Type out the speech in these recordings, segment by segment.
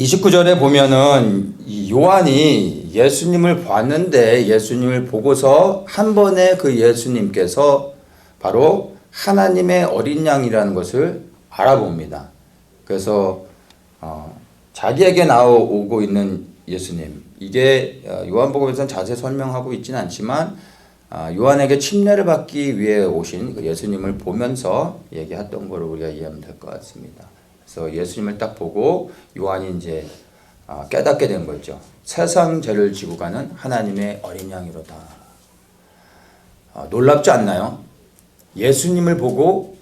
29절에 보면은 이 요한이 예수님을 봤는데 예수님을 보고서 한 번에 그 예수님께서 바로 하나님의 어린 양이라는 것을 알아봅니다. 그래서 자기에게 나오고 있는 예수님, 이게 요한복음에서는 자세히 설명하고 있지는 않지만 요한에게 침례를 받기 위해 오신 그 예수님을 보면서 얘기했던 거를 우리가 이해하면 될 것 같습니다. 그래서 예수님을 딱 보고 요한이 이제 깨닫게 된 거죠. 세상 죄를 지고 가는 하나님의 어린 양이로다. 놀랍지 않나요? 예수님을 보고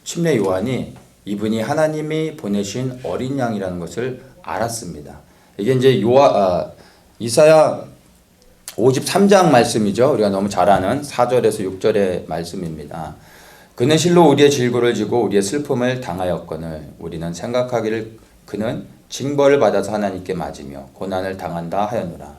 침례 요한이 이분이 하나님이 보내신 어린 양이라는 것을 알았습니다. 이게 이제 이사야 53장 말씀이죠. 우리가 너무 잘 아는 4절에서 6절의 말씀입니다. 그는 실로 우리의 질고를 지고 우리의 슬픔을 당하였거늘 우리는 생각하기를 그는 징벌을 받아서 하나님께 맞으며 고난을 당한다 하였노라.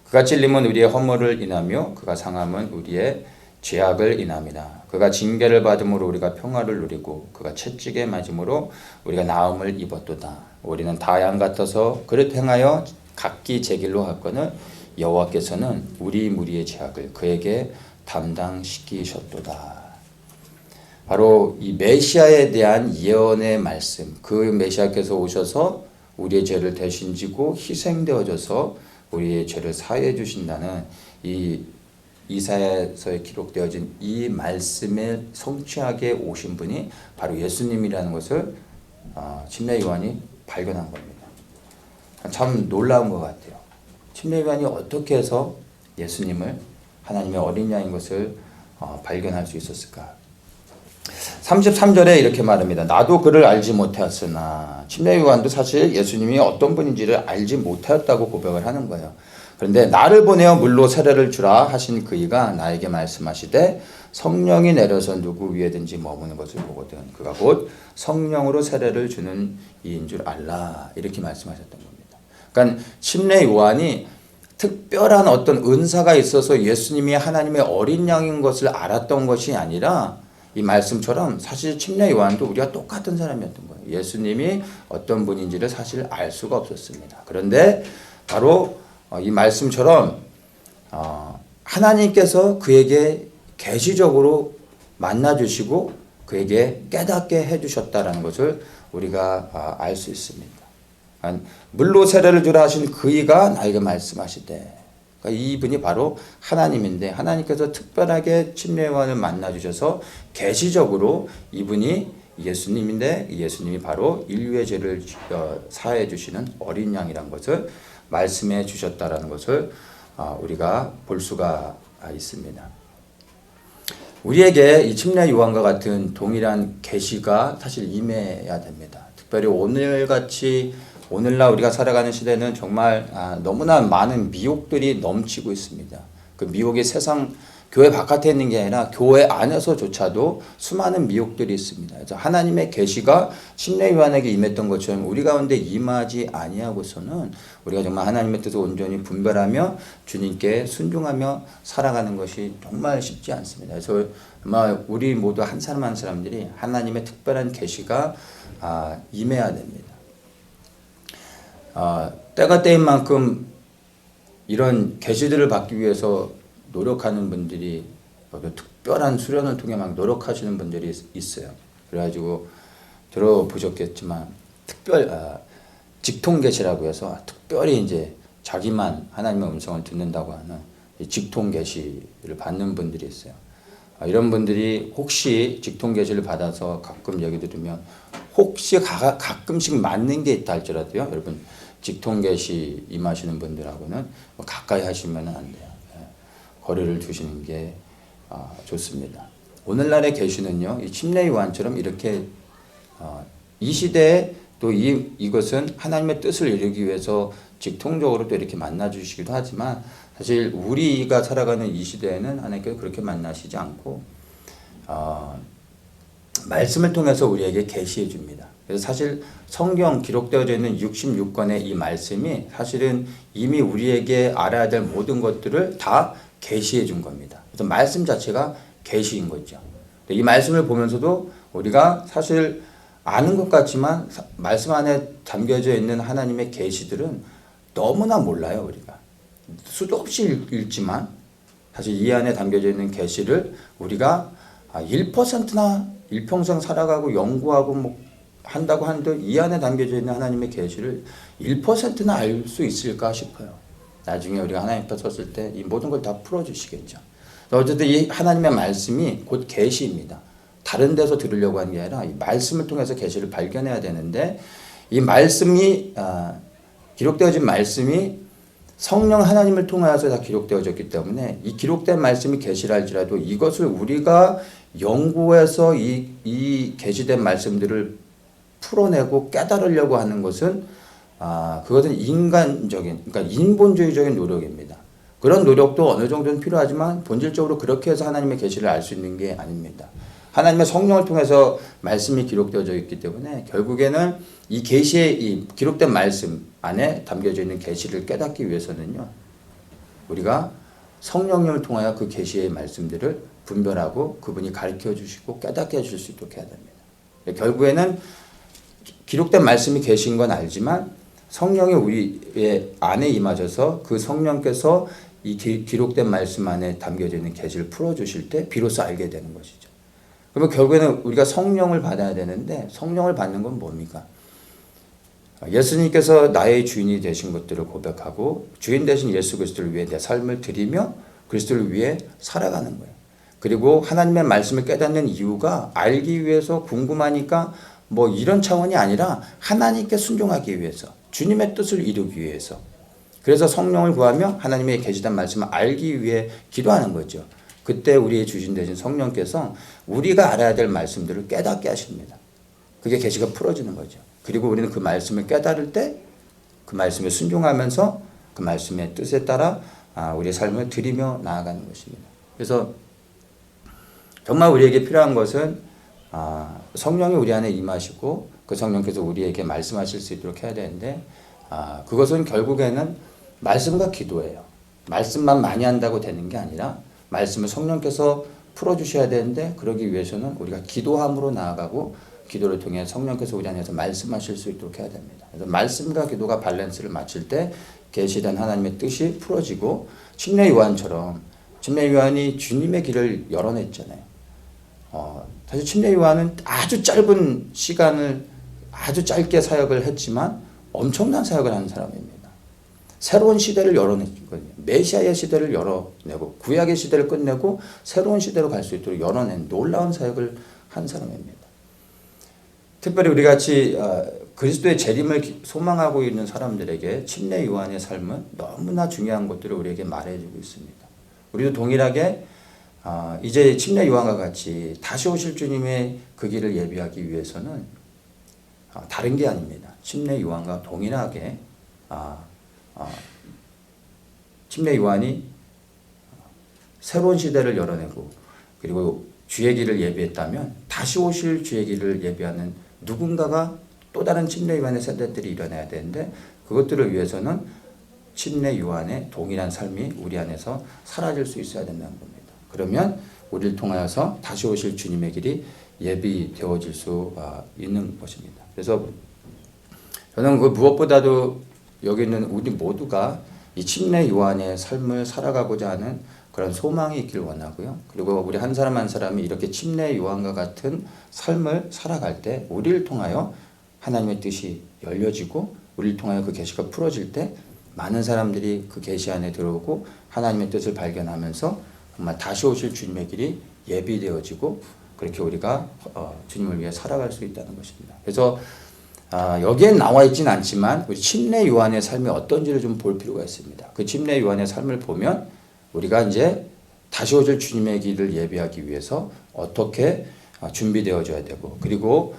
그가 찔림은 우리의 허물을 인하며 그가 상함은 우리의 죄악을 인함이라. 그가 징계를 받음으로 우리가 평화를 누리고 그가 채찍에 맞음으로 우리가 나음을 입었도다. 우리는 다 양 같아서 그릇 행하여 각기 제 길로 갔거늘 여호와께서는 우리 무리의 죄악을 그에게 담당시키셨도다. 바로 이 메시아에 대한 예언의 말씀, 그 메시아께서 오셔서 우리의 죄를 대신 지고 희생되어져서 우리의 죄를 사해 주신다는 이 이사야서에 기록되어진 이 말씀을 성취하게 오신 분이 바로 예수님이라는 것을 침례 요한이 발견한 겁니다. 참 놀라운 것 같아요. 침례 요한이 어떻게 해서 예수님을 하나님의 어린 양인 것을 발견할 수 있었을까? 33절에 이렇게 말합니다. 나도 그를 알지 못하였으나. 침례 요한도 사실 예수님이 어떤 분인지를 알지 못하였다고 고백을 하는 거예요. 그런데 나를 보내어 물로 세례를 주라 하신 그이가 나에게 말씀하시되 성령이 내려서 누구 위에든지 머무는 것을 보거든 그가 곧 성령으로 세례를 주는 이인 줄 알라. 이렇게 말씀하셨던 겁니다. 그러니까 침례 요한이 특별한 어떤 은사가 있어서 예수님이 하나님의 어린 양인 것을 알았던 것이 아니라 이 말씀처럼 사실 침례 요한도 우리가 똑같은 사람이었던 거예요. 예수님이 어떤 분인지를 사실 알 수가 없었습니다. 그런데 바로 이 말씀처럼 하나님께서 그에게 계시적으로 만나주시고 그에게 깨닫게 해주셨다는 것을 우리가 알 수 있습니다. 물로 세례를 주라 하신 그이가 나에게 말씀하시되, 그러니까 이분이 바로 하나님인데 하나님께서 특별하게 침례 요한을 만나주셔서 계시적으로 이분이 예수님인데 예수님이 바로 인류의 죄를 사해 주시는 어린 양이라는 것을 말씀해 주셨다라는 것을 우리가 볼 수가 있습니다. 우리에게 이 침례 요한과 같은 동일한 계시가 사실 임해야 됩니다. 특별히 오늘날 우리가 살아가는 시대는 정말 너무나 많은 미혹들이 넘치고 있습니다. 그 미혹이 세상 교회 바깥에 있는 게 아니라 교회 안에서조차도 수많은 미혹들이 있습니다. 그래서 하나님의 계시가 침례 요한에게 임했던 것처럼 우리 가운데 임하지 아니하고서는 우리가 정말 하나님의 뜻을 온전히 분별하며 주님께 순종하며 살아가는 것이 정말 쉽지 않습니다. 그래서 아마 우리 모두 한 사람 한 사람들이 하나님의 특별한 계시가 임해야 됩니다. 때가 때인 만큼 이런 계시들을 받기 위해서 노력하는 분들이 특별한 수련을 통해 막 노력하시는 분들이 있어요. 그래가지고 들어보셨겠지만 직통계시라고 해서 특별히 이제 자기만 하나님의 음성을 듣는다고 하는 직통계시를 받는 분들이 있어요. 이런 분들이 혹시 직통계시를 받아서 가끔 얘기 들으면 혹시 가끔씩 맞는 게 있다 할지라도요, 여러분 직통계시 임하시는 분들하고는 가까이 하시면 안 돼요. 거리를 두시는 게 좋습니다. 오늘날의 계시는요, 이 침례 요한처럼 이렇게 이 시대에 또 이것은 하나님의 뜻을 이루기 위해서 직통적으로 또 이렇게 만나 주시기도 하지만 사실 우리가 살아가는 이 시대에는 하나님께서 그렇게 만나시지 않고 말씀을 통해서 우리에게 계시해 줍니다. 그래서 사실 성경 기록되어져 있는 66권의 이 말씀이 사실은 이미 우리에게 알아야 될 모든 것들을 다 계시해 준 겁니다. 그래서 말씀 자체가 계시인 거죠. 이 말씀을 보면서도 우리가 사실 아는 것 같지만 말씀 안에 담겨져 있는 하나님의 계시들은 너무나 몰라요. 우리가 수도 없이 읽지만 사실 이 안에 담겨져 있는 계시를 우리가 1%나 일평생 살아가고 연구하고 뭐 한다고 한들 이 안에 담겨져 있는 하나님의 계시를 1%나 알 수 있을까 싶어요. 나중에 우리가 하나님 앞에 섰을 때 이 모든 걸 다 풀어주시겠죠. 어쨌든 이 하나님의 말씀이 곧 계시입니다. 다른 데서 들으려고 하는 게 아니라 이 말씀을 통해서 계시를 발견해야 되는데 이 말씀이 기록되어진 말씀이 성령 하나님을 통하여서 다 기록되어졌기 때문에 이 기록된 말씀이 계시라 할지라도 이것을 우리가 연구해서 이 계시된 말씀들을 풀어내고 깨달으려고 하는 것은 그것은 인간적인, 그러니까 인본주의적인 노력입니다. 그런 노력도 어느 정도는 필요하지만 본질적으로 그렇게 해서 하나님의 계시를 알 수 있는 게 아닙니다. 하나님의 성령을 통해서 말씀이 기록되어져 있기 때문에 결국에는 이 계시의 이 기록된 말씀 안에 담겨져 있는 계시를 깨닫기 위해서는요, 우리가 성령님을 통하여 그 계시의 말씀들을 분별하고 그분이 가르쳐 주시고 깨닫게 해줄 수 있도록 해야 됩니다. 결국에는 기록된 말씀이 계신 건 알지만 성령이 우리의 안에 임하셔서 그 성령께서 이 기록된 말씀 안에 담겨져 있는 계시를 풀어주실 때 비로소 알게 되는 것이죠. 그러면 결국에는 우리가 성령을 받아야 되는데 성령을 받는 건 뭡니까? 예수님께서 나의 주인이 되신 것들을 고백하고 주인 되신 예수 그리스도를 위해 내 삶을 드리며 그리스도를 위해 살아가는 거예요. 그리고 하나님의 말씀을 깨닫는 이유가 알기 위해서 궁금하니까 뭐 이런 차원이 아니라 하나님께 순종하기 위해서 주님의 뜻을 이루기 위해서 그래서 성령을 구하며 하나님의 계시된 말씀을 알기 위해 기도하는 거죠. 그때 우리의 주신 되신 성령께서 우리가 알아야 될 말씀들을 깨닫게 하십니다. 그게 계시가 풀어지는 거죠. 그리고 우리는 그 말씀을 깨달을 때 그 말씀에 순종하면서 그 말씀의 뜻에 따라 우리의 삶을 드리며 나아가는 것입니다. 그래서 정말 우리에게 필요한 것은 성령이 우리 안에 임하시고 그 성령께서 우리에게 말씀하실 수 있도록 해야 되는데 그것은 결국에는 말씀과 기도예요. 말씀만 많이 한다고 되는 게 아니라 말씀을 성령께서 풀어주셔야 되는데 그러기 위해서는 우리가 기도함으로 나아가고 기도를 통해 성령께서 우리 안에서 말씀하실 수 있도록 해야 됩니다. 그래서 말씀과 기도가 밸런스를 맞출 때 계시된 하나님의 뜻이 풀어지고 침례 요한처럼 침례 요한이 주님의 길을 열어냈잖아요. 사실 침례 요한은 아주 짧은 시간을 아주 짧게 사역을 했지만 엄청난 사역을 하는 사람입니다. 새로운 시대를 열어냈거든요. 메시아의 시대를 열어내고 구약의 시대를 끝내고 새로운 시대로 갈 수 있도록 열어낸 놀라운 사역을 한 사람입니다. 특별히 우리 같이 그리스도의 재림을 소망하고 있는 사람들에게 침례 요한의 삶은 너무나 중요한 것들을 우리에게 말해주고 있습니다. 우리도 동일하게 이제 침례 요한과 같이 다시 오실 주님의 그 길을 예비하기 위해서는 다른 게 아닙니다. 침례 요한과 동일하게 침례 요한이 새로운 시대를 열어내고 그리고 주의 길을 예비했다면 다시 오실 주의 길을 예비하는 누군가가 또 다른 침례 요한의 세대들이 일어나야 되는데 그것들을 위해서는 침례 요한의 동일한 삶이 우리 안에서 사라질 수 있어야 된다는 겁니다. 그러면 우리를 통하여서 다시 오실 주님의 길이 예비되어질 수 있는 것입니다. 그래서 저는 그 무엇보다도 여기 있는 우리 모두가 이 침례 요한의 삶을 살아가고자 하는 그런 소망이 있길 원하고요. 그리고 우리 한 사람 한 사람이 이렇게 침례 요한과 같은 삶을 살아갈 때 우리를 통하여 하나님의 뜻이 열려지고 우리를 통하여 그 계시가 풀어질 때 많은 사람들이 그 계시 안에 들어오고 하나님의 뜻을 발견하면서 정말 다시 오실 주님의 길이 예비되어지고 그렇게 우리가 주님을 위해 살아갈 수 있다는 것입니다. 그래서 여기엔 나와 있진 않지만 우리 침례 요한의 삶이 어떤지를 좀 볼 필요가 있습니다. 그 침례 요한의 삶을 보면 우리가 이제 다시 오실 주님의 길을 예비하기 위해서 어떻게 준비되어져야 되고 그리고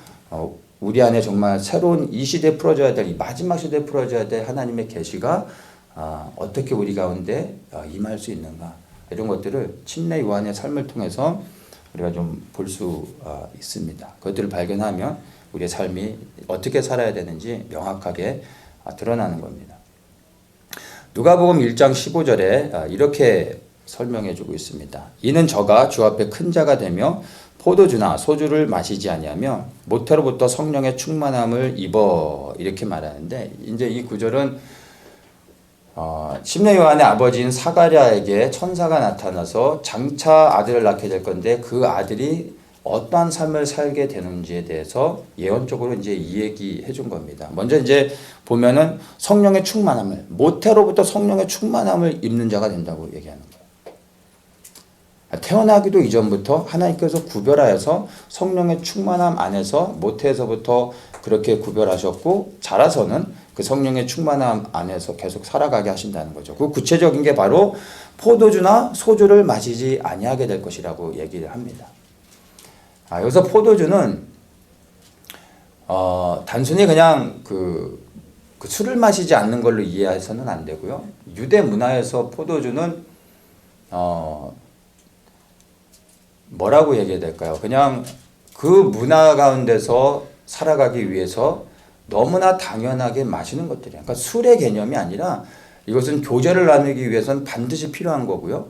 우리 안에 정말 새로운 이 시대에 풀어져야 될 이 마지막 시대에 풀어져야 될 하나님의 계시가 어떻게 우리 가운데 임할 수 있는가 이런 것들을 침례 요한의 삶을 통해서 우리가 좀 볼 수 있습니다. 그것들을 발견하면 우리의 삶이 어떻게 살아야 되는지 명확하게 드러나는 겁니다. 누가복음 1장 15절에 이렇게 설명해 주고 있습니다. 이는 저가 주 앞에 큰 자가 되며 포도주나 소주를 마시지 아니하며 모태로부터 성령의 충만함을 입어 이렇게 말하는데 이제 이 구절은 심내 요한의 아버지인 사가랴에게 천사가 나타나서 장차 아들을 낳게 될 건데 그 아들이 어떠한 삶을 살게 되는지에 대해서 예언적으로 이제 이 얘기해 준 겁니다. 먼저 이제 보면은 성령의 충만함을 모태로부터 성령의 충만함을 입는 자가 된다고 얘기하는 거예요. 태어나기도 이전부터 하나님께서 구별하여서 성령의 충만함 안에서 모태에서부터 그렇게 구별하셨고 자라서는 그 성령의 충만함 안에서 계속 살아가게 하신다는 거죠. 그 구체적인 게 바로 포도주나 소주를 마시지 아니하게 될 것이라고 얘기를 합니다. 여기서 포도주는 단순히 그냥 그 술을 마시지 않는 걸로 이해해서는 안 되고요. 유대 문화에서 포도주는 뭐라고 얘기해야 될까요? 그냥 그 문화 가운데서 살아가기 위해서 너무나 당연하게 마시는 것들이에요. 그러니까 술의 개념이 아니라 이것은 교제를 나누기 위해서는 반드시 필요한 거고요.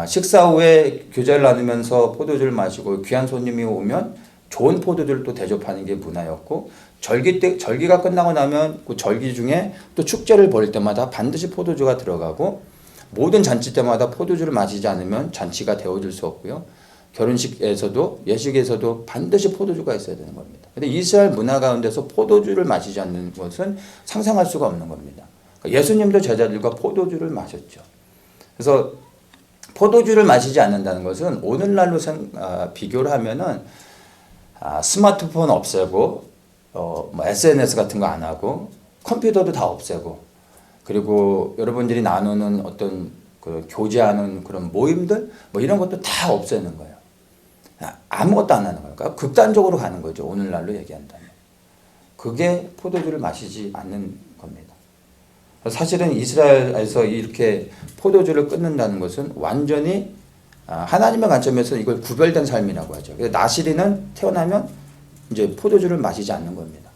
식사 후에 교제를 나누면서 포도주를 마시고 귀한 손님이 오면 좋은 포도주를 또 대접하는 게 문화였고 절기가 끝나고 나면 그 절기 중에 또 축제를 벌일 때마다 반드시 포도주가 들어가고 모든 잔치 때마다 포도주를 마시지 않으면 잔치가 되어질 수 없고요. 결혼식에서도 예식에서도 반드시 포도주가 있어야 되는 겁니다. 근데 이스라엘 문화 가운데서 포도주를 마시지 않는 것은 상상할 수가 없는 겁니다. 예수님도 제자들과 포도주를 마셨죠. 그래서 포도주를 마시지 않는다는 것은 오늘날로 비교를 하면은 스마트폰 없애고 SNS 같은 거 안 하고 컴퓨터도 다 없애고 그리고 여러분들이 나누는 어떤 그 교제하는 그런 모임들 뭐 이런 것도 다 없애는 거예요. 아무것도 안 하는 거예요. 그러니까 극단적으로 가는 거죠. 오늘날로 얘기한다면. 그게 포도주를 마시지 않는 겁니다. 사실은 이스라엘에서 이렇게 포도주를 끊는다는 것은 완전히 하나님의 관점에서 이걸 구별된 삶이라고 하죠. 그래서 나시리는 태어나면 이제 포도주를 마시지 않는 겁니다.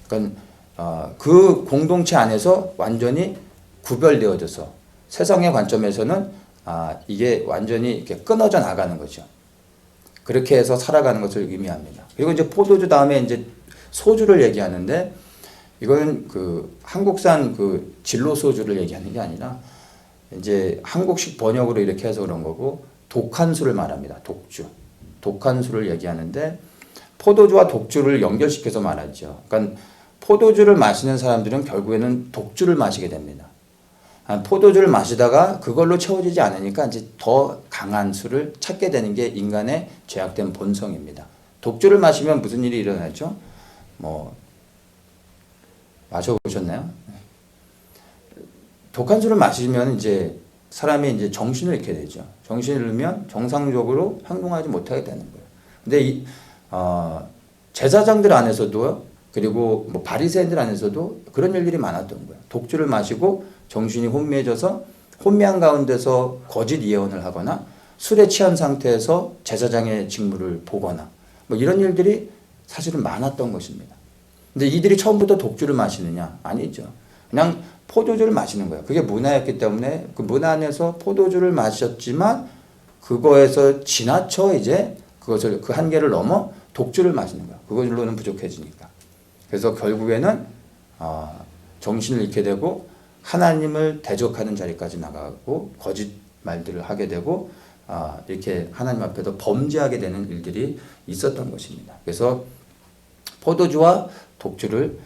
그러니까 그 공동체 안에서 완전히 구별되어져서 세상의 관점에서는 이게 완전히 이렇게 끊어져 나가는 거죠. 그렇게 해서 살아가는 것을 의미합니다. 그리고 이제 포도주 다음에 이제 소주를 얘기하는데 이거는 그 한국산 그 진로 소주를 얘기하는 게 아니라 이제 한국식 번역으로 이렇게 해서 그런 거고 독한 술을 말합니다. 독주. 독한 술을 얘기하는데 포도주와 독주를 연결시켜서 말하죠. 그러니까 포도주를 마시는 사람들은 결국에는 독주를 마시게 됩니다. 포도주를 마시다가 그걸로 채워지지 않으니까 이제 더 강한 술을 찾게 되는 게 인간의 죄악된 본성입니다. 독주를 마시면 무슨 일이 일어나죠? 마셔보셨나요? 독한 술을 마시면 이제 사람이 이제 정신을 잃게 되죠. 정신을 잃으면 정상적으로 행동하지 못하게 되는 거예요. 근데 제사장들 안에서도 그리고 바리새인들 안에서도 그런 일들이 많았던 거예요. 독주를 마시고 정신이 혼미해져서 혼미한 가운데서 거짓 예언을 하거나 술에 취한 상태에서 제사장의 직무를 보거나 이런 일들이 사실은 많았던 것입니다. 근데 이들이 처음부터 독주를 마시느냐? 아니죠. 그냥 포도주를 마시는 거예요. 그게 문화였기 때문에 그 문화 안에서 포도주를 마셨지만 그거에서 지나쳐 이제 그것을 그 한계를 넘어 독주를 마시는 거예요. 그걸로는 부족해지니까. 그래서 결국에는 정신을 잃게 되고 하나님을 대적하는 자리까지 나가고 거짓 말들을 하게 되고 이렇게 하나님 앞에서 범죄하게 되는 일들이 있었던 것입니다. 그래서 포도주와 독주를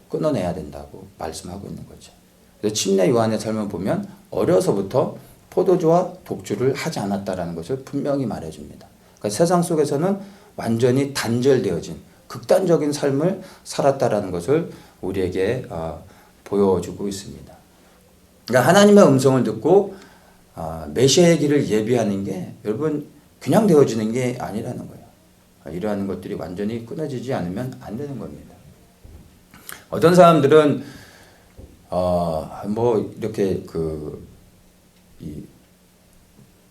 끊어내야 된다고 말씀하고 있는 거죠. 그래서 침례 요한의 삶을 보면 어려서부터 포도주와 독주를 하지 않았다라는 것을 분명히 말해줍니다. 그러니까 세상 속에서는 완전히 단절되어진 극단적인 삶을 살았다라는 것을 우리에게 보여주고 있습니다. 그러니까 하나님의 음성을 듣고 메시아의 길을 예비하는 게 여러분 그냥 되어지는 게 아니라는 거예요. 이러한 것들이 완전히 끊어지지 않으면 안 되는 겁니다. 어떤 사람들은 이렇게 이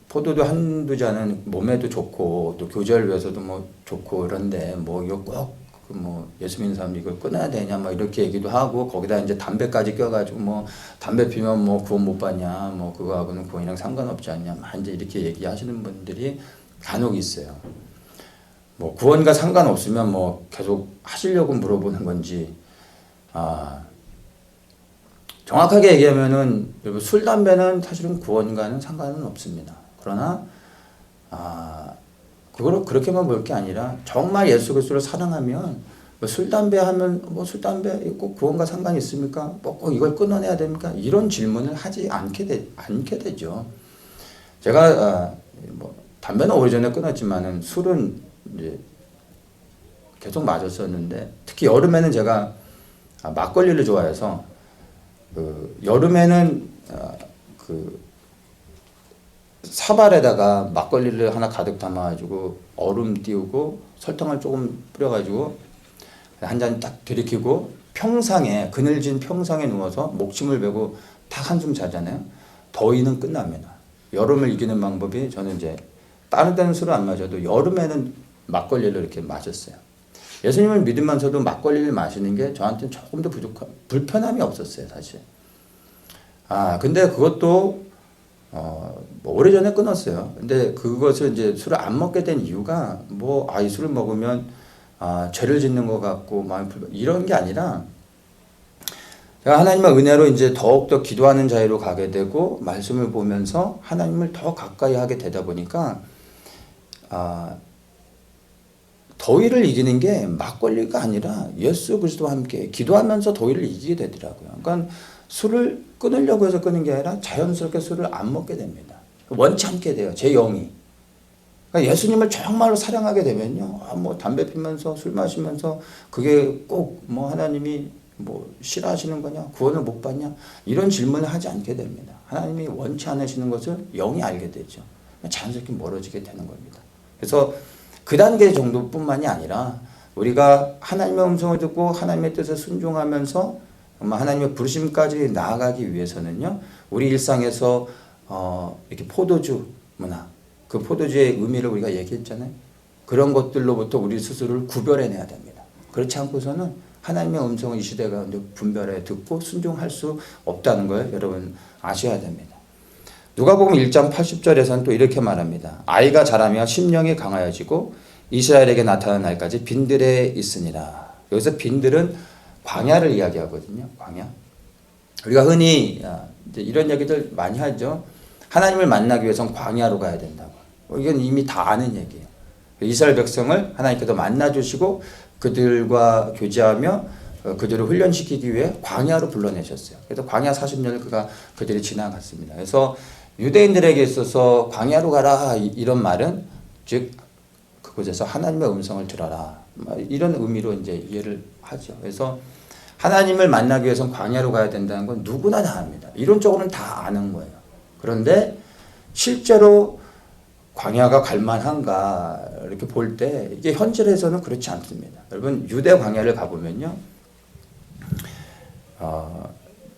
포도도 한두 잔은 몸에도 좋고 또 교제를 위해서도 좋고 이런데 이거 꼭 예수 믿는 사람이 이걸 끊어야 되냐 이렇게 얘기도 하고 거기다 이제 담배까지 껴가지고 담배 피면 구원 못 받냐 그거하고는 구원이랑 상관없지 않냐 이제 이렇게 얘기하시는 분들이 간혹 있어요. 뭐 구원과 상관없으면 뭐 계속 하시려고 물어보는 건지, 정확하게 얘기하면은 여러분 술 담배는 사실은 구원과는 상관은 없습니다. 그러나 그거를 그렇게만 볼 게 아니라 정말 예수 그리스도를 사랑하면 술 담배 하면 술 담배 꼭 구원과 상관이 있습니까? 뭐 꼭 이걸 끊어내야 됩니까? 이런 질문을 하지 않게 되죠. 제가 담배는 오래전에 끊었지만은 술은 이제 계속 마셨었는데, 특히 여름에는 제가 막걸리를 좋아해서 여름에는 사발에다가 막걸리를 하나 가득 담아가지고 얼음 띄우고 설탕을 조금 뿌려가지고 한 잔 딱 들이키고 평상에, 그늘진 평상에 누워서 목침을 베고 딱 한숨 자잖아요. 더위는 끝납니다. 여름을 이기는 방법이, 저는 이제 다른 때는 술을 안 마셔도 여름에는 막걸리를 이렇게 마셨어요. 예수님을 믿으면서도 막걸리를 마시는 게 저한테는 조금 더 불편함이 없었어요, 사실. 근데 그것도 뭐 오래전에 끊었어요. 근데 그것을 이제 술을 안 먹게 된 이유가 이 술을 먹으면 죄를 짓는 것 같고 마음이 이런 게 아니라, 제가 하나님의 은혜로 이제 더욱더 기도하는 자리로 가게 되고 말씀을 보면서 하나님을 더 가까이 하게 되다 보니까 더위를 이기는 게 막걸리가 아니라 예수 그리스도와 함께 기도하면서 더위를 이기게 되더라고요. 그러니까 술을 끊으려고 해서 끊는 게 아니라 자연스럽게 술을 안 먹게 됩니다. 원치 않게 돼요, 제 영이. 그러니까 예수님을 정말로 사랑하게 되면요, 담배 피면서 술 마시면서 그게 꼭 하나님이 싫어하시는 거냐, 구원을 못 받냐, 이런 질문을 하지 않게 됩니다. 하나님이 원치 않으시는 것을 영이 알게 되죠. 자연스럽게 멀어지게 되는 겁니다. 그래서 그 단계 정도뿐만이 아니라 우리가 하나님의 음성을 듣고 하나님의 뜻에 순종하면서 하나님의 부르심까지 나아가기 위해서는요, 우리 일상에서 이렇게 포도주 문화, 그 포도주의 의미를 우리가 얘기했잖아요. 그런 것들로부터 우리 스스로를 구별해내야 됩니다. 그렇지 않고서는 하나님의 음성을 이 시대 가운데 분별해 듣고 순종할 수 없다는 걸 여러분 아셔야 됩니다. 누가복음 1장 80절에서는 또 이렇게 말합니다. 아이가 자라며 심령이 강하여지고 이스라엘에게 나타나는 날까지 빈들에 있으니라. 여기서 빈들은 광야를 이야기하거든요. 광야. 우리가 흔히 이제 이런 얘기들 많이 하죠. 하나님을 만나기 위해서는 광야로 가야 된다고. 이건 이미 다 아는 얘기예요. 이스라엘 백성을 하나님께서 만나주시고 그들과 교제하며 그들을 훈련시키기 위해 광야로 불러내셨어요. 그래서 광야 40년을 그들이 지나갔습니다. 그래서 유대인들에게 있어서 광야로 가라 이런 말은, 즉 그곳에서 하나님의 음성을 들어라, 이런 의미로 이제 이해를 하죠. 그래서 하나님을 만나기 위해서는 광야로 가야 된다는 건 누구나 다 압니다. 이론적으로는 다 아는 거예요. 그런데 실제로 광야가 갈만한가 이렇게 볼 때 이게 현실에서는 그렇지 않습니다. 여러분 유대 광야를 가보면요,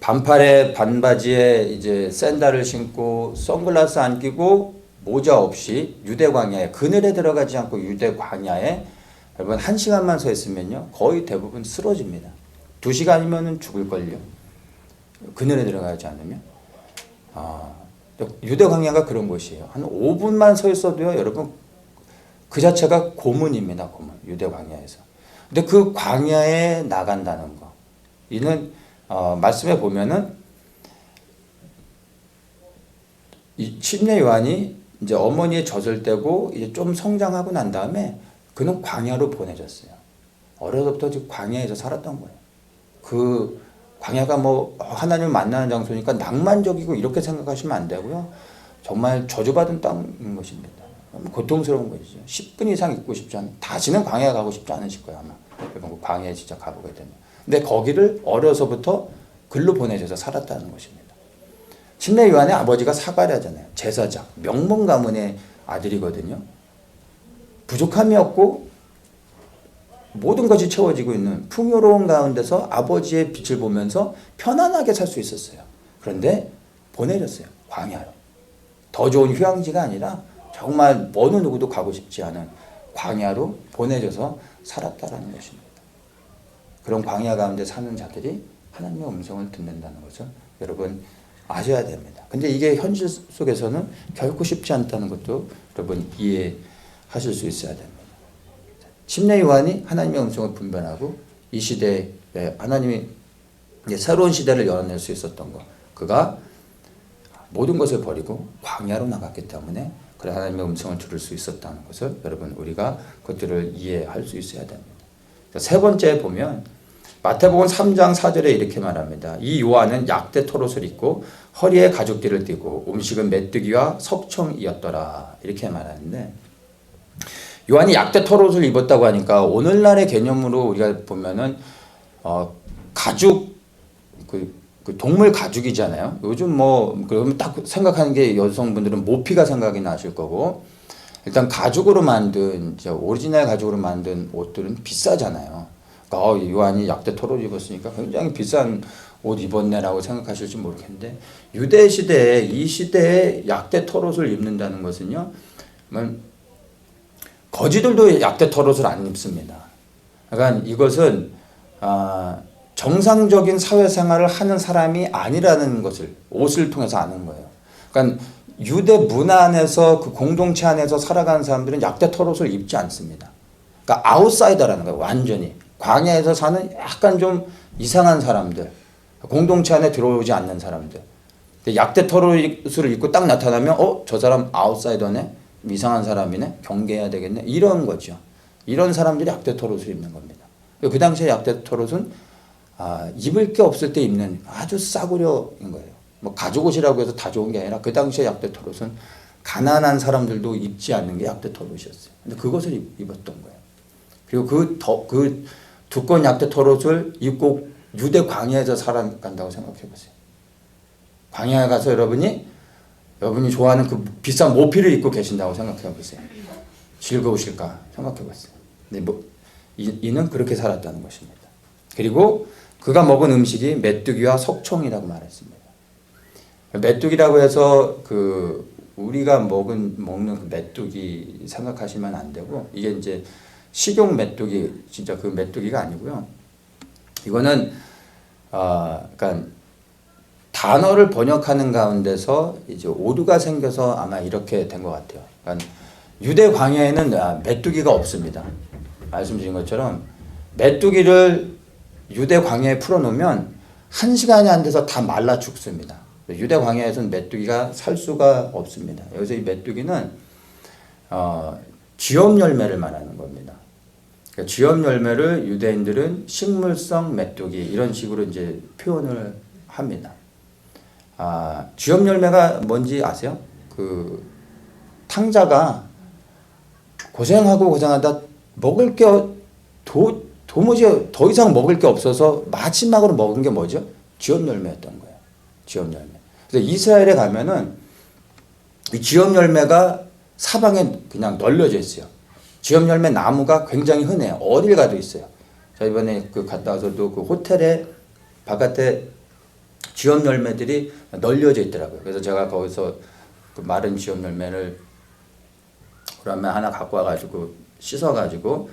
반팔에 반바지에 이제 샌들을 신고 선글라스 안 끼고 모자 없이 유대 광야에, 그늘에 들어가지 않고 유대 광야에 여러분 1시간만 서 있으면요 거의 대부분 쓰러집니다. 2시간이면 죽을걸요, 그늘에 들어가지 않으면. 유대 광야가 그런 곳이에요. 한 5분만 서 있어도요 여러분 그 자체가 고문입니다. 고문. 유대 광야에서. 근데 그 광야에 나간다는 거, 이는 말씀에 보면은 이 침례 요한이 이제 어머니의 젖을 떼고 이제 좀 성장하고 난 다음에 그는 광야로 보내졌어요. 어려서부터 광야에서 살았던 거예요. 그 광야가 하나님을 만나는 장소니까 낭만적이고 이렇게 생각하시면 안 되고요. 정말 저주받은 땅인 것입니다. 고통스러운 것이죠. 10분 이상 있고 싶지 않은, 다시는 광야에 가고 싶지 않으실 거예요, 아마. 여러분 광야에 진짜 가보게 되면. 근데 거기를 어려서부터 글로 보내셔서 살았다는 것입니다. 침례 요한의 아버지가 사가랴잖아요. 제사장, 명문 가문의 아들이거든요. 부족함이 없고 모든 것이 채워지고 있는 풍요로운 가운데서 아버지의 빛을 보면서 편안하게 살 수 있었어요. 그런데 보내졌어요, 광야로. 더 좋은 휴양지가 아니라 정말 어느 누구도 가고 싶지 않은 광야로 보내져서 살았다라는 것입니다. 그런 광야 가운데 사는 자들이 하나님의 음성을 듣는다는 것을 여러분 아셔야 됩니다. 근데 이게 현실 속에서는 결코 쉽지 않다는 것도 여러분 이해하실 수 있어야 됩니다. 심내 요한이 하나님의 음성을 분별하고 이 시대에 하나님이 새로운 시대를 열어낼 수 있었던 것. 그가 모든 것을 버리고 광야로 나갔기 때문에 그래 하나님의 음성을 들을 수 있었다는 것을 여러분 우리가 그것들을 이해할 수 있어야 됩니다. 세 번째 보면 마태복음 3장 4절에 이렇게 말합니다. 이 요한은 약대 토롯을 입고 허리에 가죽띠를 띠고 음식은 메뚜기와 석청이었더라 이렇게 말하는데 요한이 약대 토롯을 입었다고 하니까 오늘날의 개념으로 우리가 보면은 가죽 그 동물 가죽이잖아요. 요즘 뭐 그러면 딱 생각하는 게 여성분들은 모피가 생각이 나실 거고 일단 가죽으로 만든 오리지널 가죽으로 만든 옷들은 비싸잖아요. 그러니까 요한이 약대 토롯 입었으니까 굉장히 비싼 옷 입었네라고 생각하실지 모르겠는데 유대 시대에 이 시대에 약대 토롯을 입는다는 것은요. 거지들도 약대 토롯을 안 입습니다. 그러니까 이것은 정상적인 사회생활을 하는 사람이 아니라는 것을 옷을 통해서 아는 거예요. 그러니까 유대 문화 안에서 그 공동체 안에서 살아가는 사람들은 약대 토롯을 입지 않습니다. 그러니까 아웃사이더라는 거예요. 완전히. 광야에서 사는 약간 좀 이상한 사람들. 공동체 안에 들어오지 않는 사람들. 약대 토롯을 입고 딱 나타나면 저 사람 아웃사이더네? 이상한 사람이네? 경계해야 되겠네? 이런 거죠. 이런 사람들이 약대 토롯을 입는 겁니다. 그 당시에 약대 토롯은 입을 게 없을 때 입는 아주 싸구려인 거예요. 뭐 가죽옷이라고 해서 다 좋은 게 아니라 그 당시에 약대 토롯은 가난한 사람들도 입지 않는 게 약대 토롯이었어요. 근데 그것을 입었던 거예요. 그리고 그 두꺼운 약대 토롯을 입고 유대 광야에서 살아간다고 생각해 보세요. 광야에 가서 여러분이 좋아하는 그 비싼 모피를 입고 계신다고 생각해 보세요. 즐거우실까 생각해 보세요. 근데 이는 그렇게 살았다는 것입니다. 그리고 그가 먹은 음식이 메뚜기와 석청이라고 말했습니다. 메뚜기라고 해서 우리가 먹는 그 메뚜기 생각하시면 안 되고 이게 이제 식용 메뚜기 진짜 그 메뚜기가 아니고요. 이거는 그러니까 단어를 번역하는 가운데서 이제 오류가 생겨서 아마 이렇게 된 것 같아요. 그러니까 유대 광야에는 메뚜기가 없습니다. 말씀드린 것처럼 메뚜기를 유대 광야에 풀어놓으면 1시간이 안 돼서 다 말라 죽습니다. 유대 광야에서는 메뚜기가 살 수가 없습니다. 여기서 이 메뚜기는 쥐엄 열매를 말하는 겁니다. 그러니까 쥐엄 열매를 유대인들은 식물성 메뚜기 이런 식으로 이제 표현을 합니다. 쥐엄 열매가 뭔지 아세요? 그 탕자가 고생하다 먹을 게 도무지 더 이상 먹을 게 없어서 마지막으로 먹은 게 뭐죠? 쥐엄 열매였던 거예요. 쥐엄 열매. 그래서 이스라엘에 가면은 이 쥐엄 열매가 사방에 그냥 널려져 있어요. 쥐엄 열매 나무가 굉장히 흔해요. 어딜 가도 있어요. 저 이번에 갔다 와서도 그 호텔에 바깥에 쥐엄 열매들이 널려져 있더라고요. 그래서 제가 거기서 그 마른 쥐엄 열매를 그러면 하나 갖고 와가지고 씻어가지고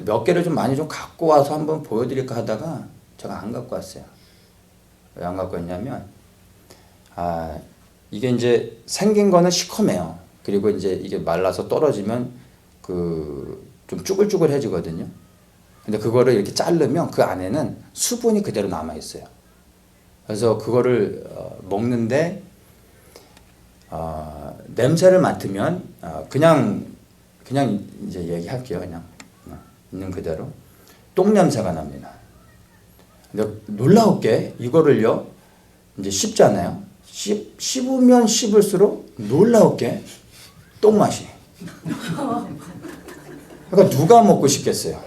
몇 개를 좀 많이 좀 갖고 와서 한번 보여드릴까 하다가 제가 안 갖고 왔어요. 왜 안 갖고 왔냐면 이게 이제 생긴 거는 시커매요. 그리고 이제 이게 말라서 떨어지면 좀 쭈글쭈글해지거든요. 근데 그거를 이렇게 자르면 그 안에는 수분이 그대로 남아 있어요. 그래서 그거를 먹는데 냄새를 맡으면 그냥 이제 얘기할게요. 그냥 있는 그대로 똥 냄새가 납니다. 근데 놀라울 게 이거를요 이제 씹잖아요. 씹으면 씹을수록 놀라울 게 똥맛이. 그러니까 누가 먹고 싶겠어요.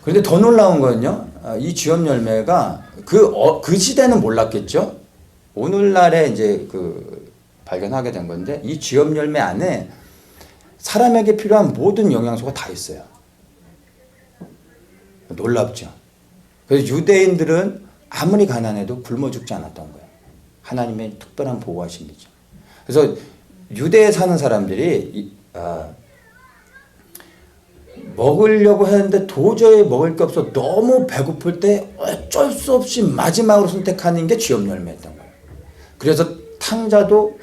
그런데 더 놀라운 거는요. 이 쥐엄 열매가 그 시대는 몰랐겠죠. 오늘날에 이제 발견하게 된 건데 이 쥐엄 열매 안에 사람에게 필요한 모든 영양소가 다 있어요. 놀랍죠. 그래서 유대인들은 아무리 가난해도 굶어 죽지 않았던 거예요. 하나님의 특별한 보호하심이죠. 그래서 유대에 사는 사람들이 먹으려고 했는데 도저히 먹을 게 없어 너무 배고플 때 어쩔 수 없이 마지막으로 선택하는 게 쥐엄 열매였던 거예요. 그래서 탕자도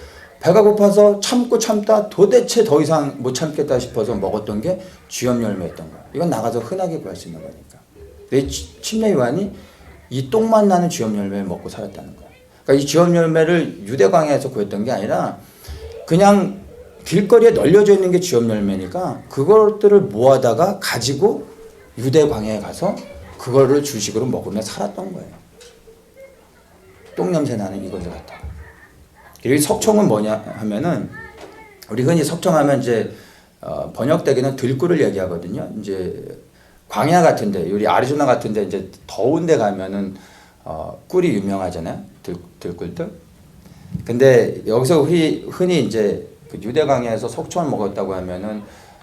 배가 고파서 참고 참다 도대체 더 이상 못 참겠다 싶어서 먹었던 게 쥐염 열매였던 거야. 이건 나가서 흔하게 구할 수 있는 거니까. 내 침례 요한이 이 똥만 나는 쥐염 열매를 먹고 살았다는 거야. 그러니까 이 쥐염 열매를 유대광야에서 구했던 게 아니라 그냥 길거리에 널려져 있는 게 쥐염 열매니까 그것들을 모아다가 가지고 유대광야에 가서 그거를 주식으로 먹으며 살았던 거예요. 똥 냄새 나는 이것을 갖다가. 그리고 석청은 뭐냐 하면은 우리 흔히 석청하면 이제 번역되기는 들꿀을 얘기하거든요. 이제 광야 같은데, 우리 아리조나 같은데 이제 더운데 가면은 꿀이 유명하잖아요. 들꿀들. 근데 여기서 흔히 이제 그 유대 광야에서 석청을 먹었다고 하면은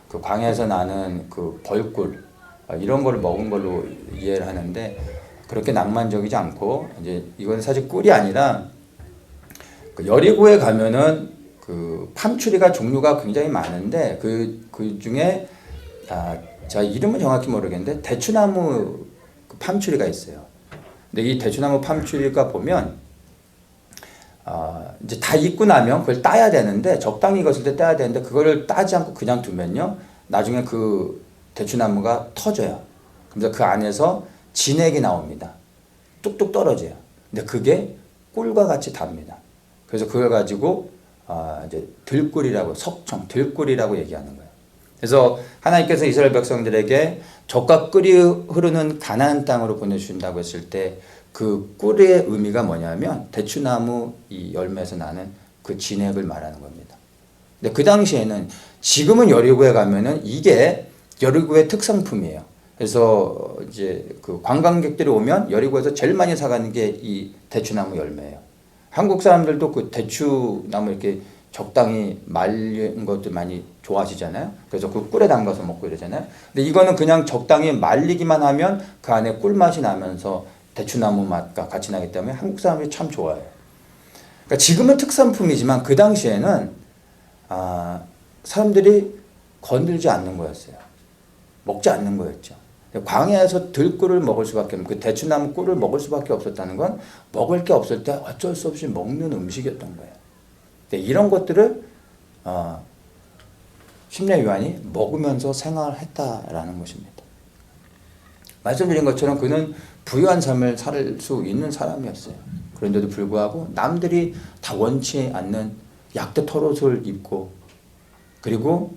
그 광야에서 나는 그 벌꿀 이런 걸 먹은 걸로 이해를 하는데 그렇게 낭만적이지 않고 이제 이건 사실 꿀이 아니라 그 여리고에 가면은 그 팜추리가 종류가 굉장히 많은데 그 중에 제가 이름은 정확히 모르겠는데 대추나무 그 팜추리가 있어요. 근데 이 대추나무 팜추리가 보면 이제 다 익고 나면 그걸 따야 되는데 적당히 익었을 때 따야 되는데 그거를 따지 않고 그냥 두면요 나중에 그 대추나무가 터져요. 그래서 그 안에서 진액이 나옵니다. 뚝뚝 떨어져요. 근데 그게 꿀과 같이 답니다. 그래서 그걸 가지고 이제 들꿀이라고 석청 들꿀이라고 얘기하는 거예요. 그래서 하나님께서 이스라엘 백성들에게 젖과 꿀이 흐르는 가나안 땅으로 보내주신다고 했을 때 그 꿀의 의미가 뭐냐면 대추나무 이 열매에서 나는 그 진액을 말하는 겁니다. 근데 그 당시에는 지금은 여리고에 가면은 이게 여리고의 특산품이에요. 그래서 이제 그 관광객들이 오면 여리고에서 제일 많이 사가는 게 이 대추나무 열매예요. 한국 사람들도 그 대추나무 이렇게 적당히 말린 것도 많이 좋아하시잖아요. 그래서 그 꿀에 담가서 먹고 이러잖아요. 근데 이거는 그냥 적당히 말리기만 하면 그 안에 꿀맛이 나면서 대추나무 맛과 같이 나기 때문에 한국 사람들이 참 좋아해요. 그러니까 지금은 특산품이지만 그 당시에는 사람들이 건들지 않는 거였어요. 먹지 않는 거였죠. 광야에서 들꿀을 먹을 수밖에 없는 그 대추나무 꿀을 먹을 수밖에 없었다는 건 먹을 게 없을 때 어쩔 수 없이 먹는 음식이었던 거예요. 이런 것들을 침례 요한이 먹으면서 생활했다라는 것입니다. 말씀드린 것처럼 그는 부유한 삶을 살 수 있는 사람이었어요. 그런데도 불구하고 남들이 다 원치 않는 약대 털옷을 입고 그리고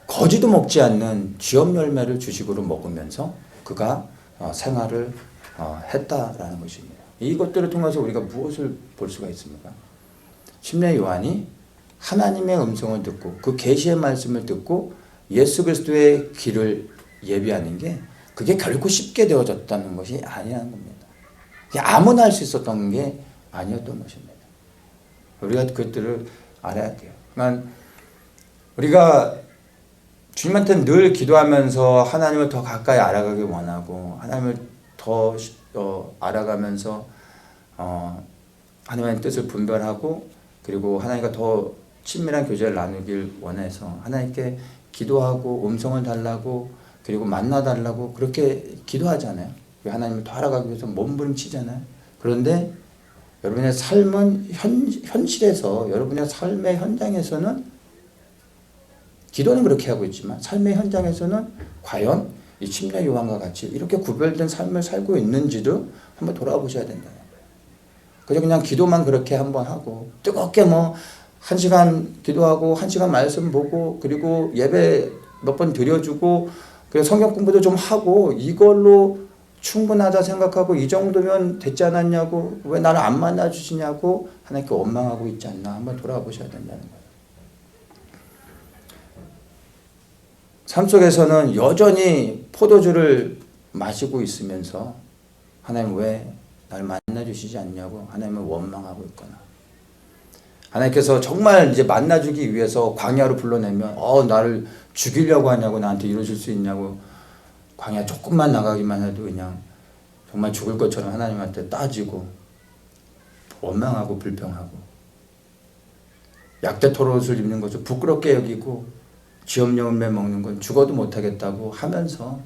거지도 먹지 않는 쥐염 열매를 주식으로 먹으면서 그가 생활을 했다라는 것입니다. 이것들을 통해서 우리가 무엇을 볼 수가 있습니까? 침례 요한이 하나님의 음성을 듣고 그 계시의 말씀을 듣고 예수 그리스도의 길을 예비하는 게 그게 결코 쉽게 되어졌다는 것이 아니라는 겁니다. 아무나 할 수 있었던 게 아니었던 것입니다. 우리가 그것들을 알아야 돼요. 그러니까 우리가 주님한테 늘 기도하면서 하나님을 더 가까이 알아가기 원하고 하나님을 더 알아가면서 하나님의 뜻을 분별하고 그리고 하나님과 더 친밀한 교제를 나누길 원해서 하나님께 기도하고 음성을 달라고 그리고 만나달라고 그렇게 기도하잖아요. 하나님을 더 알아가기 위해서 몸부림치잖아요. 그런데 여러분의 삶은 현실에서 여러분의 삶의 현장에서는 기도는 그렇게 하고 있지만 삶의 현장에서는 과연 이 침례 요한과 같이 이렇게 구별된 삶을 살고 있는지도 한번 돌아보셔야 된다는 거예요. 그냥 기도만 그렇게 한번 하고 뜨겁게 1시간 기도하고 1시간 말씀 보고 그리고 예배 몇 번 드려주고 그래서 성경 공부도 좀 하고 이걸로 충분하다 생각하고 이 정도면 됐지 않았냐고 왜 나를 안 만나주시냐고 하나님께 원망하고 있지 않나 한번 돌아보셔야 된다는 거예요. 삶 속에서는 여전히 포도주를 마시고 있으면서 하나님 왜 나를 만나주시지 않냐고 하나님을 원망하고 있거나 하나님께서 정말 이제 만나주기 위해서 광야로 불러내면 나를 죽이려고 하냐고 나한테 이러실 수 있냐고 광야 조금만 나가기만 해도 그냥 정말 죽을 것처럼 하나님한테 따지고 원망하고 불평하고 약대 털옷을 입는 것을 부끄럽게 여기고 쥐염 열매 먹는 건 죽어도 못하겠다고 하면서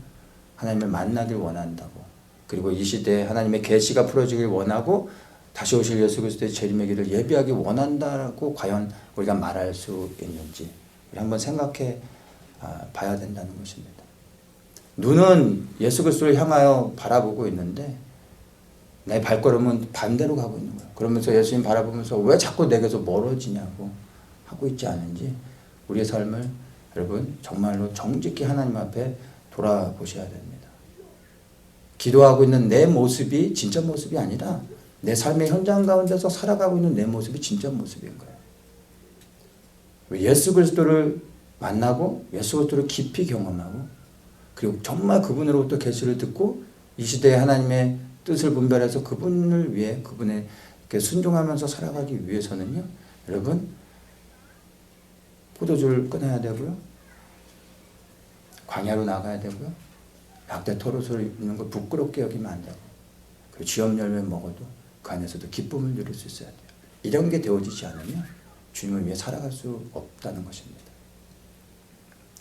하나님을 만나길 원한다고 그리고 이 시대에 하나님의 계시가 풀어지길 원하고 다시 오실 예수 그리스도의 재림의 길을 예비하기 원한다고 과연 우리가 말할 수 있는지 우리 한번 생각해 봐야 된다는 것입니다. 눈은 예수 그리스도를 향하여 바라보고 있는데 내 발걸음은 반대로 가고 있는 거예요. 그러면서 예수님 바라보면서 왜 자꾸 내게서 멀어지냐고 하고 있지 않은지 우리의 삶을 여러분 정말로 정직히 하나님 앞에 돌아보셔야 됩니다. 기도하고 있는 내 모습이 진짜 모습이 아니라 내 삶의 현장 가운데서 살아가고 있는 내 모습이 진짜 모습인 거예요. 예수 그리스도를 만나고 예수 그리스도를 깊이 경험하고 그리고 정말 그분으로부터 계시를 듣고 이 시대에 하나님의 뜻을 분별해서 그분을 위해 그분에게 순종하면서 살아가기 위해서는요. 여러분 포도주를 끊어야 되고요. 광야로 나가야 되고요. 약대 토롯을 입는 걸 부끄럽게 여기면 안 되고 그리고 쥐염 열매 먹어도 그 안에서도 기쁨을 누릴 수 있어야 돼요. 이런 게 되어지지 않으면 주님을 위해 살아갈 수 없다는 것입니다.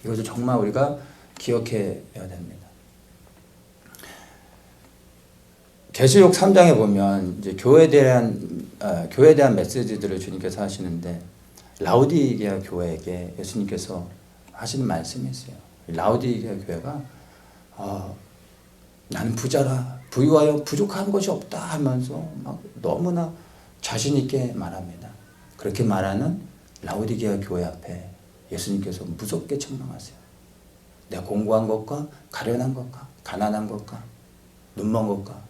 이것을 정말 우리가 기억해야 됩니다. 계시록 3장에 보면 이제 교회에 대한 메시지들을 주님께서 하시는데 라우디게아 교회에게 예수님께서 하시는 말씀이 있어요. 라우디게아 교회가 나는 부자라 부유하여 부족한 것이 없다 하면서 막 너무나 자신 있게 말합니다. 그렇게 말하는 라우디게아 교회 앞에 예수님께서 무섭게 책망하세요. 내가 공고한 것과 가련한 것과 가난한 것과 눈먼 것과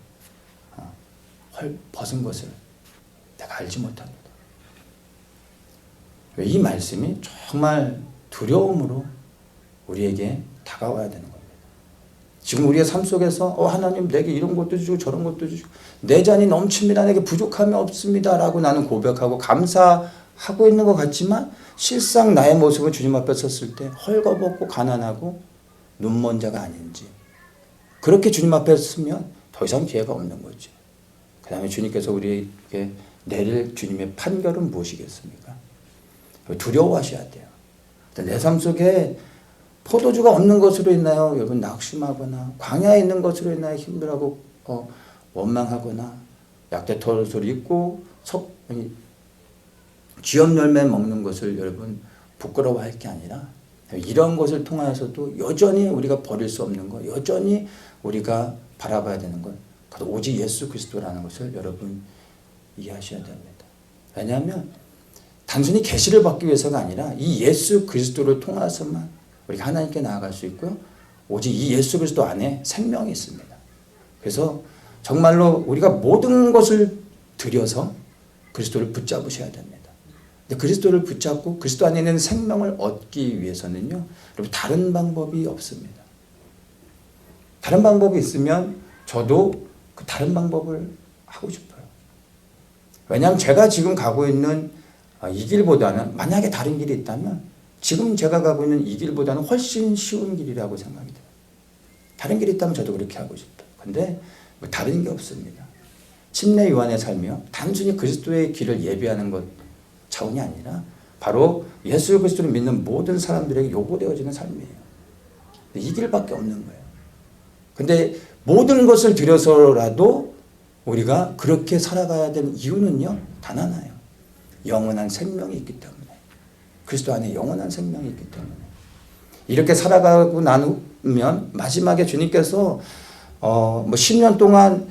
헐 벗은 것을 내가 알지 못합니다. 이 말씀이 정말 두려움으로 우리에게 다가와야 되는 겁니다. 지금 우리의 삶 속에서 하나님 내게 이런 것도 주시고 저런 것도 주시고 내 잔이 넘칩니다. 내게 부족함이 없습니다. 라고 나는 고백하고 감사하고 있는 것 같지만 실상 나의 모습은 주님 앞에 섰을 때 헐거벗고 가난하고 눈먼 자가 아닌지 그렇게 주님 앞에 서면 더 이상 기회가 없는 거지. 그 다음에 주님께서 우리에게 내릴 주님의 판결은 무엇이겠습니까? 두려워하셔야 돼요. 내 삶 속에 포도주가 없는 것으로 인하여 여러분 낙심하거나 광야에 있는 것으로 인하여 힘들어하고 원망하거나 약대토를 입고 쥐염 열매 먹는 것을 여러분 부끄러워할 게 아니라 이런 것을 통하여서도 여전히 우리가 버릴 수 없는 것, 여전히 우리가 바라봐야 되는 것, 오직 예수 그리스도라는 것을 여러분 이해하셔야 됩니다. 왜냐하면 단순히 계시를 받기 위해서가 아니라 이 예수 그리스도를 통해서만 우리가 하나님께 나아갈 수 있고요. 오직 이 예수 그리스도 안에 생명이 있습니다. 그래서 정말로 우리가 모든 것을 들여서 그리스도를 붙잡으셔야 됩니다. 근데 그리스도를 붙잡고 그리스도 안에 있는 생명을 얻기 위해서는요. 여러분 다른 방법이 없습니다. 다른 방법이 있으면 저도 그 다른 방법을 하고 싶어요. 왜냐하면 제가 지금 가고 있는 이 길보다는 만약에 다른 길이 있다면 지금 제가 가고 있는 이 길보다는 훨씬 쉬운 길이라고 생각이 돼요. 다른 길이 있다면 저도 그렇게 하고 싶어요. 근데 뭐 다른 게 없습니다. 침례 요한의 삶이요. 단순히 그리스도의 길을 예비하는 것 차원이 아니라 바로 예수 그리스도를 믿는 모든 사람들에게 요구되어지는 삶이에요. 이 길밖에 없는 거예요. 근데 모든 것을 들여서라도 우리가 그렇게 살아가야 되는 이유는요. 단 하나예요. 영원한 생명이 있기 때문에. 그리스도 안에 영원한 생명이 있기 때문에. 이렇게 살아가고 나누면 마지막에 주님께서 10년 동안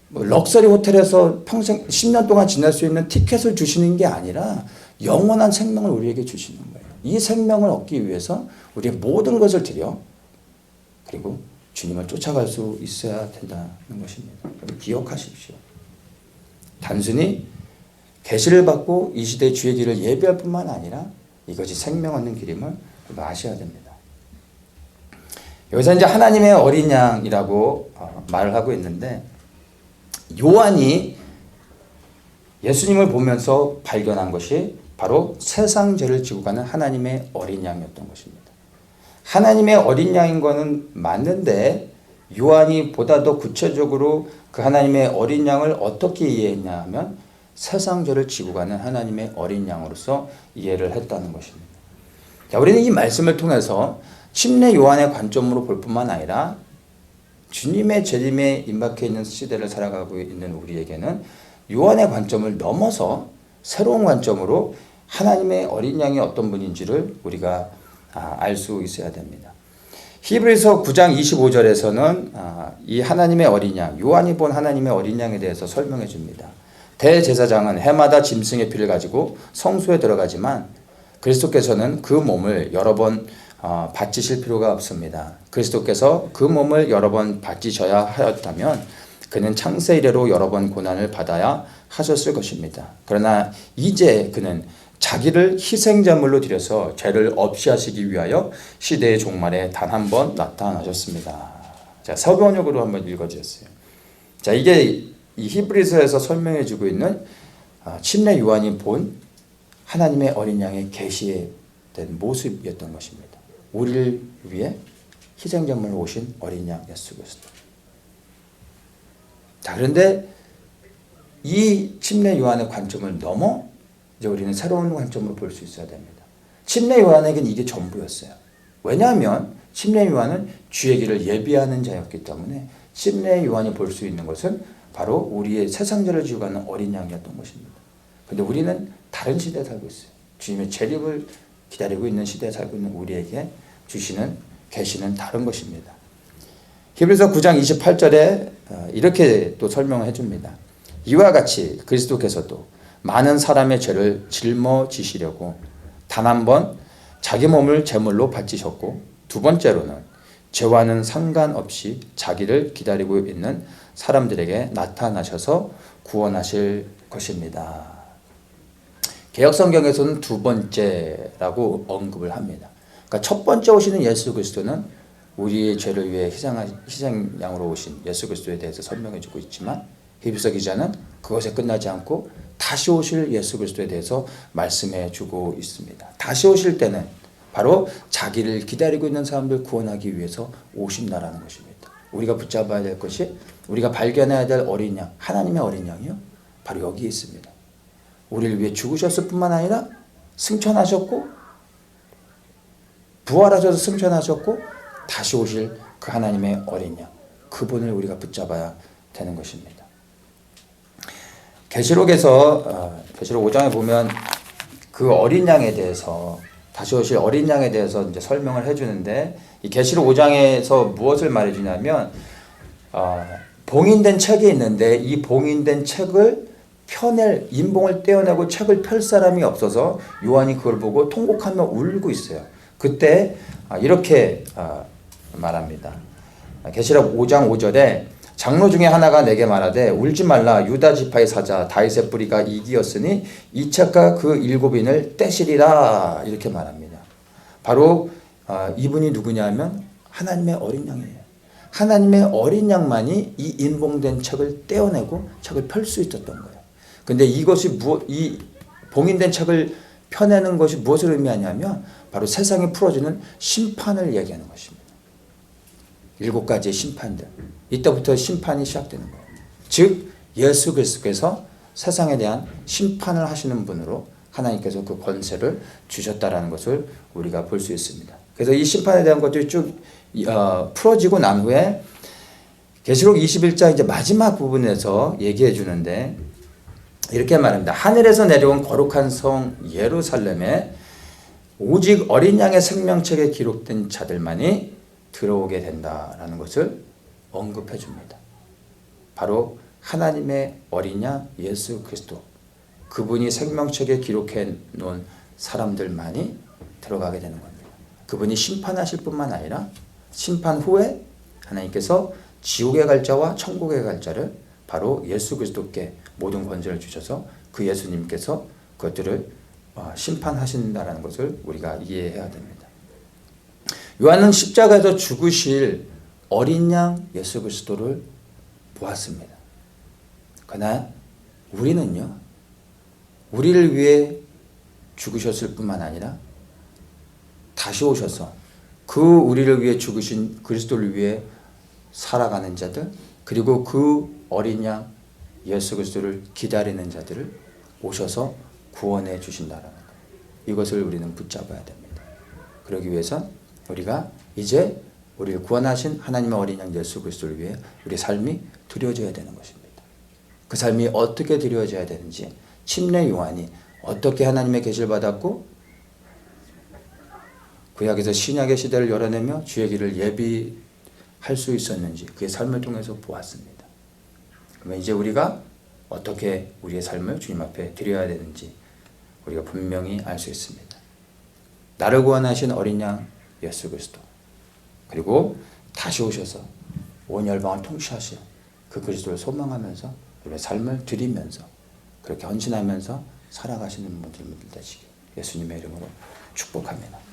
럭셔리 호텔에서 평생 10년 동안 지낼 수 있는 티켓을 주시는 게 아니라 영원한 생명을 우리에게 주시는 거예요. 이 생명을 얻기 위해서 우리의 모든 것을 드려 그리고 주님을 쫓아갈 수 있어야 된다는 것입니다. 기억하십시오. 단순히 계시를 받고 이 시대의 주의 길을 예비할 뿐만 아니라 이것이 생명 얻는 길임을 아셔야 됩니다. 여기서 이제 하나님의 어린 양이라고 말을 하고 있는데 요한이 예수님을 보면서 발견한 것이 바로 세상 죄를 지고 가는 하나님의 어린 양이었던 것입니다. 하나님의 어린 양인 것은 맞는데 요한이 보다 더 구체적으로 그 하나님의 어린 양을 어떻게 이해했냐 하면 세상 죄를 지고 가는 하나님의 어린 양으로서 이해를 했다는 것입니다. 자, 우리는 이 말씀을 통해서 침례 요한의 관점으로 볼 뿐만 아니라 주님의 재림에 임박해 있는 시대를 살아가고 있는 우리에게는 요한의 관점을 넘어서 새로운 관점으로 하나님의 어린 양이 어떤 분인지를 우리가 알 수 있어야 됩니다. 히브리서 9장 25절에서는 이 하나님의 어린 양, 요한이 본 하나님의 어린 양에 대해서 설명해 줍니다. 대제사장은 해마다 짐승의 피를 가지고 성소에 들어가지만 그리스도께서는 그 몸을 여러 번 바치실 필요가 없습니다. 그리스도께서 그 몸을 여러 번 바치셔야 하였다면 그는 창세 이래로 여러 번 고난을 받아야 하셨을 것입니다. 그러나 이제 그는 자기를 희생제물로 드려서 죄를 없이 하시기 위하여 시대의 종말에 단 한 번 나타나셨습니다. 자, 서변역으로 한번 읽어주셨어요. 자, 이게 이 히브리서에서 설명해주고 있는 침례 요한이 본 하나님의 어린 양의 계시된 모습이었던 것입니다. 우리를 위해 희생제물로 오신 어린 양 예수 그리스도. 자, 그런데 이 침례 요한의 관점을 넘어 이제 우리는 새로운 관점을 볼 수 있어야 됩니다. 침례 요한에게는 이게 전부였어요. 왜냐하면 침례 요한은 주의 길을 예비하는 자였기 때문에 침례 요한이 볼 수 있는 것은 바로 우리의 세상죄를 지고 가는 어린 양이었던 것입니다. 그런데 우리는 다른 시대에 살고 있어요. 주님의 재림을 기다리고 있는 시대에 살고 있는 우리에게 주시는 계시는 다른 것입니다. 히브리서 9장 28절에 이렇게 또 설명을 해줍니다. 이와 같이 그리스도께서도 많은 사람의 죄를 짊어지시려고 단 한 번 자기 몸을 제물로 바치셨고 두 번째로는 죄와는 상관없이 자기를 기다리고 있는 사람들에게 나타나셔서 구원하실 것입니다. 개역성경에서는 두 번째라고 언급을 합니다. 그러니까 첫 번째 오시는 예수 그리스도는 우리의 죄를 위해 희생양으로 오신 예수 그리스도에 대해서 설명해 주고 있지만 히브리서 기자는 그것에 끝나지 않고 다시 오실 예수 그리스도에 대해서 말씀해 주고 있습니다. 다시 오실 때는 바로 자기를 기다리고 있는 사람들 구원하기 위해서 오신다라는 것입니다. 우리가 붙잡아야 될 것이, 우리가 발견해야 될 어린 양, 하나님의 어린 양이요, 바로 여기에 있습니다. 우리를 위해 죽으셨을 뿐만 아니라 승천하셨고 부활하셔서 승천하셨고 다시 오실 그 하나님의 어린 양, 그분을 우리가 붙잡아야 되는 것입니다. 계시록에서 계시록 5장에 보면 그 어린 양에 대해서, 다시 오실 어린 양에 대해서 이제 설명을 해주는데, 이 계시록 5장에서 무엇을 말해주냐면 봉인된 책이 있는데 이 봉인된 책을 펴낼, 인봉을 떼어내고 책을 펼 사람이 없어서 요한이 그걸 보고 통곡하며 울고 있어요. 그때 이렇게 말합니다. 계시록 5장 5절에 장로 중에 하나가 내게 말하되 울지 말라, 유다 지파의 사자 다윗의 뿌리가 이기었으니 이 책과 그 일곱인을 떼시리라, 이렇게 말합니다. 바로 이분이 누구냐면 하나님의 어린 양이에요. 하나님의 어린 양만이 이 인봉된 책을 떼어내고 책을 펼 수 있었던 거예요. 근데 이것이 이 봉인된 책을 펴내는 것이 무엇을 의미하냐면 바로 세상에 풀어지는 심판을 얘기하는 것입니다. 7가지의 심판들. 이때부터 심판이 시작되는 거예요. 즉 예수 그리스도께서 세상에 대한 심판을 하시는 분으로 하나님께서 그 권세를 주셨다라는 것을 우리가 볼 수 있습니다. 그래서 이 심판에 대한 것들이 쭉 풀어지고 난 후에 계시록 21장 이제 마지막 부분에서 얘기해 주는데 이렇게 말합니다. 하늘에서 내려온 거룩한 성 예루살렘에 오직 어린 양의 생명책에 기록된 자들만이 들어오게 된다라는 것을 언급해 줍니다. 바로 하나님의 어린 양 예수 그리스도, 그분이 생명책에 기록해 놓은 사람들만이 들어가게 되는 겁니다. 그분이 심판하실 뿐만 아니라 심판 후에 하나님께서 지옥에 갈 자와 천국에 갈 자를 바로 예수 그리스도께 모든 권세를 주셔서 그 예수님께서 그것들을 심판하신다라는 것을 우리가 이해해야 됩니다. 요한은 십자가에서 죽으실 어린 양 예수 그리스도를 보았습니다. 그러나 우리는요, 우리를 위해 죽으셨을 뿐만 아니라 다시 오셔서 그 우리를 위해 죽으신 그리스도를 위해 살아가는 자들, 그리고 그 어린 양 예수 그리스도를 기다리는 자들을 오셔서 구원해 주신다는 것, 이것을 우리는 붙잡아야 됩니다. 그러기 위해선 우리가 이제 우리를 구원하신 하나님의 어린 양 예수 그리스도를 위해 우리 삶이 드려져야 되는 것입니다. 그 삶이 어떻게 드려져야 되는지, 침례 요한이 어떻게 하나님의 계시를 받았고 구약에서 신약의 시대를 열어내며 주의 길을 예비할 수 있었는지 그의 삶을 통해서 보았습니다. 그러면 이제 우리가 어떻게 우리의 삶을 주님 앞에 드려야 되는지 우리가 분명히 알 수 있습니다. 나를 구원하신 어린 양 예수 그리스도, 그리고 다시 오셔서 온 열방을 통치하실 그 그리스도를 소망하면서 우리의 삶을 드리면서 그렇게 헌신하면서 살아가시는 분들 되시길 예수님의 이름으로 축복합니다.